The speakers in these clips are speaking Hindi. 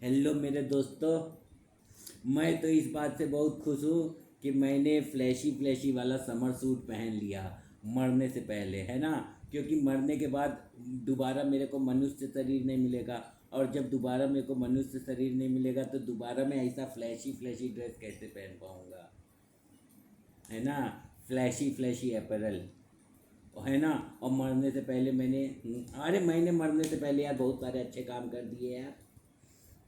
हेलो मेरे दोस्तों। मैं तो इस बात से बहुत खुश हूँ कि मैंने फ्लैशी फ्लैशी वाला समर सूट पहन लिया मरने से पहले, है ना। क्योंकि मरने के बाद दोबारा मेरे को मनुष्य शरीर नहीं मिलेगा, और जब दोबारा मेरे को मनुष्य शरीर नहीं मिलेगा तो दोबारा मैं ऐसा फ्लैशी फ्लैशी ड्रेस कैसे पहन पाऊँगा, है ना। फ्लैशी फ्लैशी अपैरल, है ना। और मरने से पहले मैंने मरने से पहले यार बहुत सारे अच्छे काम कर दिए यार।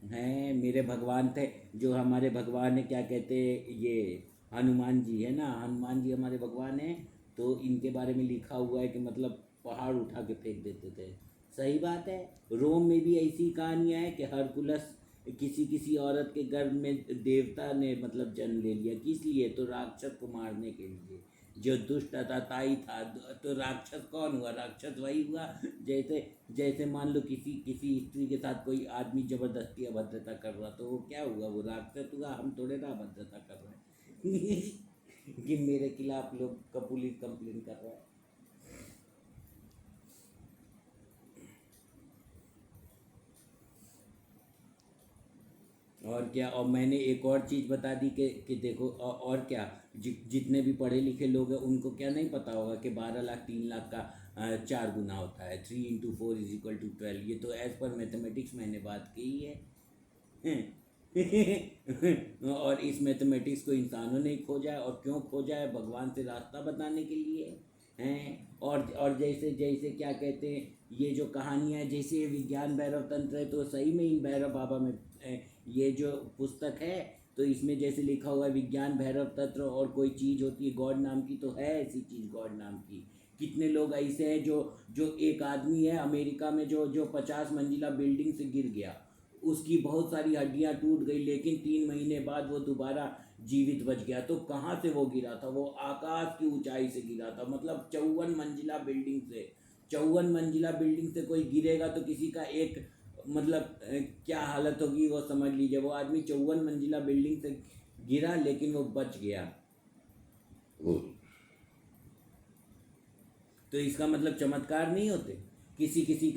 हैं मेरे भगवान थे, जो हमारे भगवान है, क्या कहते ये हनुमान जी, है ना। हनुमान जी हमारे भगवान हैं। तो इनके बारे में लिखा हुआ है कि मतलब पहाड़ उठा के फेंक देते थे। सही बात है। रोम में भी ऐसी कहानियाँ हैं कि हरकुलस किसी किसी औरत के गर्भ में देवता ने मतलब जन्म ले लिया, किस लिए, तो राक्षस को मारने के लिए। जो दुष्ट अताताई था, तो राक्षस कौन हुआ, राक्षस वही हुआ। जैसे जैसे मान लो किसी किसी स्त्री के साथ कोई आदमी जबरदस्ती अभद्रता कर रहा, तो वो क्या हुआ, वो राक्षस हुआ। हम थोड़े ना अभद्रता कर रहे हैं कि मेरे खिलाफ लोग का पुलिस कंप्लेन कर रहा है। और क्या, और मैंने एक और चीज़ बता दी कि देखो, और क्या, जितने भी पढ़े लिखे लोग हैं उनको क्या नहीं पता होगा कि 12 लाख 3 लाख का 4 गुना होता है। 3 × 4 = 12। ये तो एज पर मैथमेटिक्स मैंने बात की है। और इस मैथमेटिक्स को इंसानों ने खोजा है, और क्यों खोजा है, भगवान से रास्ता बताने के लिए हैं। और जैसे जैसे क्या कहते हैं, ये जो कहानियाँ हैं, जैसे ये विज्ञान भैरव तंत्र है, तो सही में इन भैरव बाबा में ये जो पुस्तक है, तो इसमें जैसे लिखा हुआ है विज्ञान भैरव तंत्र, और कोई चीज़ होती है गॉड नाम की, तो है ऐसी चीज़ गॉड नाम की। कितने लोग ऐसे हैं जो जो एक आदमी है अमेरिका में, जो जो 50 मंजिला बिल्डिंग से गिर गया, उसकी बहुत सारी हड्डियां टूट गई, लेकिन 3 महीने बाद वो दोबारा जीवित बच गया। तो कहाँ से वो गिरा था, वो आकाश की ऊंचाई से गिरा था, मतलब 54 मंजिला बिल्डिंग से। 54 मंजिला बिल्डिंग से कोई गिरेगा तो किसी का एक मतलब क्या हालत होगी वो समझ लीजिए। वो आदमी 54 मंजिला बिल्डिंग से गिरा, लेकिन वो बच गया। तो इसका मतलब चमत्कार नहीं होते। किसी किसी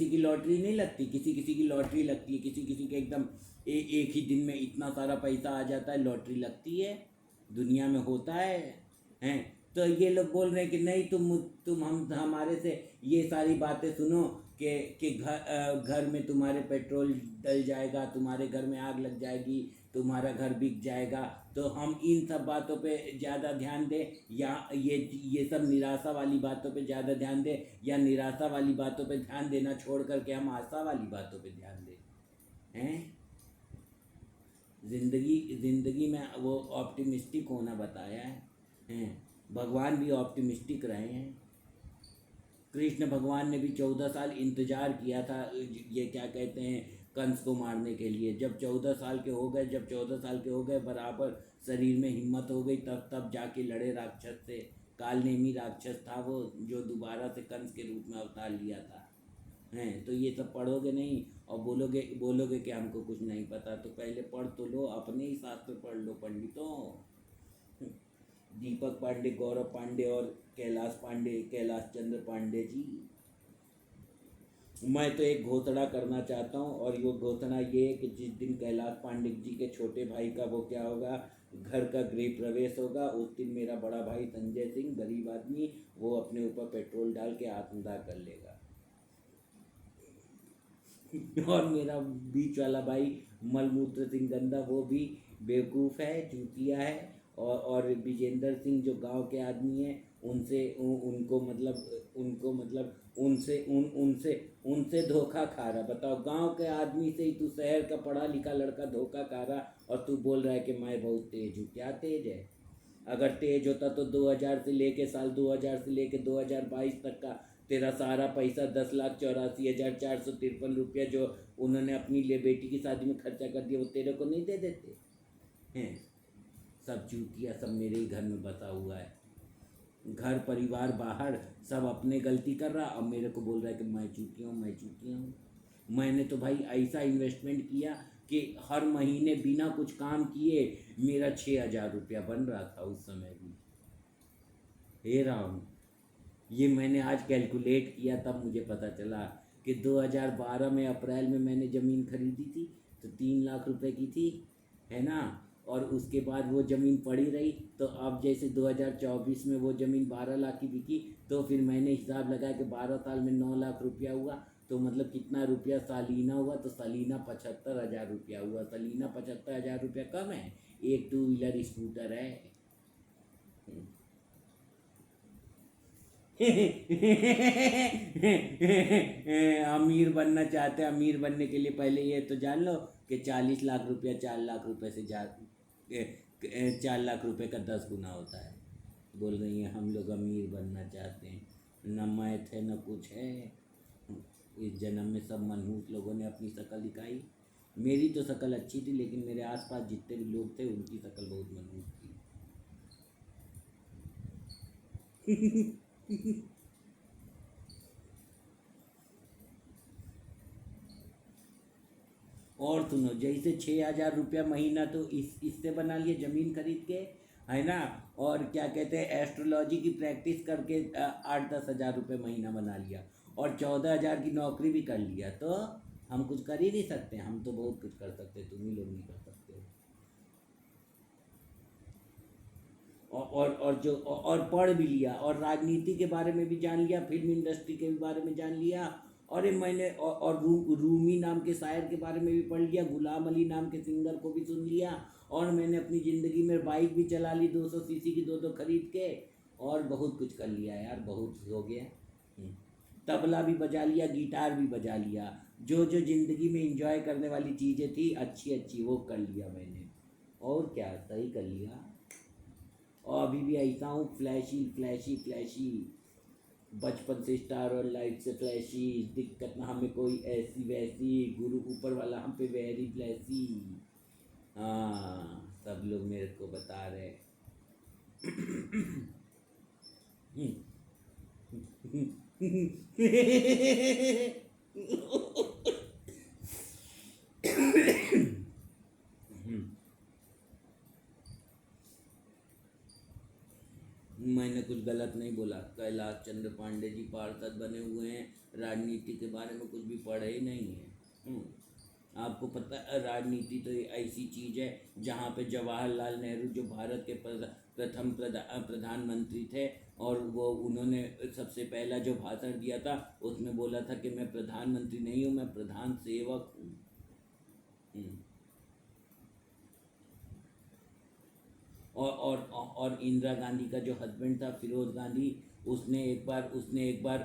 की लॉटरी नहीं लगती, किसी किसी की लॉटरी लगती है, किसी किसी के एकदम एक ही दिन में इतना सारा पैसा आ जाता है, लॉटरी लगती है। दुनिया में होता है। हैं। तो ये लोग बोल रहे हैं कि नहीं, तुम हम हमारे से ये सारी बातें सुनो कि घर में तुम्हारे पेट्रोल डल जाएगा, तुम्हारे घर में आग लग जाएगी, तुम्हारा घर बिक जाएगा। तो हम इन सब बातों पे ज़्यादा ध्यान दें, या ये सब निराशा वाली बातों पे ज़्यादा ध्यान दें, या निराशा वाली बातों पे ध्यान देना छोड़ करके हम आशा वाली बातों पे ध्यान दें। हैं। जिंदगी में वो ऑप्टिमिस्टिक होना बताया है। हैं। भगवान भी ऑप्टिमिस्टिक रहे हैं। कृष्ण भगवान ने भी 14 साल इंतजार किया था, ये क्या कहते हैं, कंस को मारने के लिए। जब 14 साल के हो गए, जब 14 साल के हो गए, बराबर शरीर में हिम्मत हो गई, तब तब जाके लड़े राक्षस से। कालनेमी राक्षस था वो, जो दोबारा से कंस के रूप में अवतार लिया था। हैं। तो ये सब पढ़ोगे नहीं, और बोलोगे बोलोगे कि हमको कुछ नहीं पता, तो पहले पढ़ तो लो, अपने ही शास्त्र पढ़ लो पंडितों। दीपक पांडे, गौरव पांडे और कैलाश पांडे, कैलाश चंद्र पांडे जी। मैं तो एक घोषणा करना चाहता हूँ, और ये घोषणा ये है कि जिस दिन कैलाश पांडे जी के छोटे भाई का वो क्या होगा, घर का गृह प्रवेश होगा, उस दिन मेरा बड़ा भाई संजय सिंह, गरीब आदमी, वो अपने ऊपर पेट्रोल डाल के आत्मदाह कर लेगा। और मेरा बीच वाला भाई मलमूत्र सिंह गंदा, वो भी बेवकूफ़ है, चूतिया है। और विजेंद्र सिंह जो गांव के आदमी हैं, उनसे उनको मतलब उनसे उनसे धोखा खा रहा। बताओ, गांव के आदमी से ही तू, शहर का पढ़ा लिखा लड़का, धोखा खा रहा, और तू बोल रहा है कि मैं बहुत तेज हूँ। क्या तेज है? अगर तेज होता तो 2000 से लेके साल 2000 से लेके 2022 तक का तेरा सारा पैसा, 10,84,453 रुपया जो उन्होंने अपनी ले बेटी की शादी में खर्चा कर दिया, वो तेरे को नहीं दे देते हैं? सब चूतिया, सब मेरे ही घर में बसा हुआ है। घर परिवार बाहर सब अपने गलती कर रहा, अब मेरे को बोल रहा है कि मैं चूतिया हूँ, मैं चूतिया हूँ। मैंने तो भाई ऐसा इन्वेस्टमेंट किया कि हर महीने बिना कुछ काम किए मेरा 6,000 रुपया बन रहा था उस समय भी। हे राम। ये मैंने आज कैलकुलेट किया, तब मुझे पता चला कि 2012 में अप्रैल में मैंने ज़मीन खरीदी थी, तो 3 लाख रुपए की थी, है ना। और उसके बाद वो ज़मीन पड़ी रही, तो अब जैसे 2024 में वो ज़मीन 12 लाख की बिकी, तो फिर मैंने हिसाब लगाया कि 12 साल में 9 लाख रुपया हुआ, तो मतलब कितना रुपया सालीना हुआ, तो सालीना 75,000 रुपया हुआ। सालीना 75,000 रुपया कम है, एक 2 व्हीलर स्कूटर है। अमीर बनना चाहते हैं, अमीर बनने के लिए पहले ये तो जान लो कि 40 लाख रुपया 4 लाख रुपए से 4 लाख रुपए का 10 गुना होता है। बोल रही हैं हम लोग अमीर बनना चाहते हैं, न मैथ है न कुछ है। इस जन्म में सब मनहूस लोगों ने अपनी शक्ल दिखाई। मेरी तो शक्ल अच्छी थी, लेकिन मेरे आसपास जितने भी लोग थे उनकी शक्ल बहुत मनहूस थी। और सुनो, जैसे 6,000 रुपया महीना तो इससे बना लिए ज़मीन खरीद के, है ना। और क्या कहते हैं, एस्ट्रोलॉजी की प्रैक्टिस करके 8-10 हज़ार रुपये महीना बना लिया, और 14,000 की नौकरी भी कर लिया, तो हम कुछ कर ही नहीं सकते। हम तो बहुत कुछ कर सकते, तुम ही लोग नहीं कर सकते हो। और पढ़ भी लिया, और राजनीति के बारे में भी जान लिया, फिल्म इंडस्ट्री के भी बारे में जान लिया। अरे मैंने रूमी नाम के शायर के बारे में भी पढ़ लिया, गुलाम अली नाम के सिंगर को भी सुन लिया, और मैंने अपनी ज़िंदगी में बाइक भी चला ली 200 सीसी की, दो खरीद के। और बहुत कुछ कर लिया यार, बहुत हो गया। तबला भी बजा लिया, गिटार भी बजा लिया, जो जो ज़िंदगी में इंजॉय करने वाली चीज़ें थी अच्छी अच्छी, वो कर लिया मैंने। और क्या, सही कर लिया। और अभी भी ऐसा हूँ, फ्लैशी फ्लैशी फ्लैशी, बचपन से स्टार और लाइफ से फ्लैशी, दिक्कत ना हमें कोई ऐसी वैसी, गुरु ऊपर वाला हम पे वेरी फ्लैशी। हाँ, सब लोग मेरे को बता रहे। मैंने कुछ गलत नहीं बोला। कैलाश चंद्र पांडे जी पार्षद बने हुए हैं, राजनीति के बारे में कुछ भी पढ़े ही नहीं है। आपको पता है, राजनीति तो ऐसी चीज़ है जहाँ पे जवाहरलाल नेहरू जो भारत के प्रथम प्रधानमंत्री थे, और वो उन्होंने सबसे पहला जो भाषण दिया था उसमें बोला था कि मैं प्रधानमंत्री नहीं हूँ, मैं प्रधान सेवक हूँ। और इंदिरा गांधी का जो हस्बैंड था फिरोज गांधी, उसने एक बार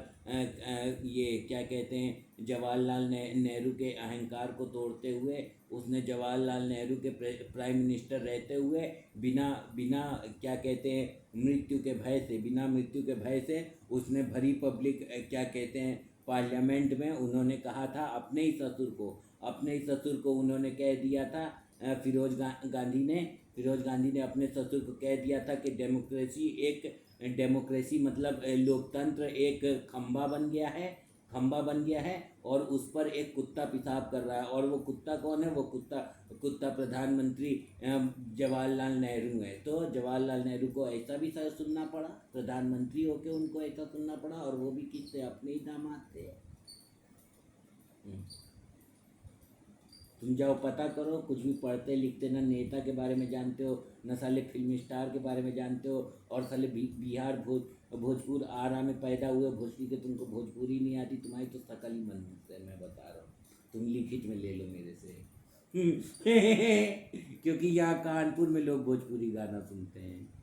ये क्या कहते हैं, जवाहरलाल नेहरू के अहंकार को तोड़ते हुए, उसने जवाहरलाल नेहरू के प्राइम मिनिस्टर रहते हुए बिना बिना क्या कहते हैं बिना मृत्यु के भय से उसने भरी पब्लिक क्या कहते हैं पार्लियामेंट में उन्होंने कहा था, अपने ही ससुर को उन्होंने कह दिया था। फिरोज गांधी ने अपने ससुर को कह दिया था कि डेमोक्रेसी मतलब लोकतंत्र एक खंबा बन गया है, और उस पर एक कुत्ता पेशाब कर रहा है, और वो कुत्ता कौन है, वो कुत्ता प्रधानमंत्री जवाहरलाल नेहरू है। तो जवाहरलाल नेहरू को ऐसा भी सुनना पड़ा, प्रधानमंत्री होके उनको ऐसा सुनना पड़ा, और वो भी किससे, अपने ही दामाद थे। तुम जाओ पता करो, कुछ भी पढ़ते लिखते ना नेता के बारे में जानते हो, न साले फिल्म स्टार के बारे में जानते हो, और साले बिहार भोजपुर आरा में पैदा हुए भोजपुरी के, तुमको भोजपुरी नहीं आती। तुम्हारी तो शकल ही मनहूस है, मैं बता रहा हूँ। तुम लिखित में ले लो मेरे से। क्योंकि यहाँ कानपुर में लोग भोजपुरी गाना सुनते हैं।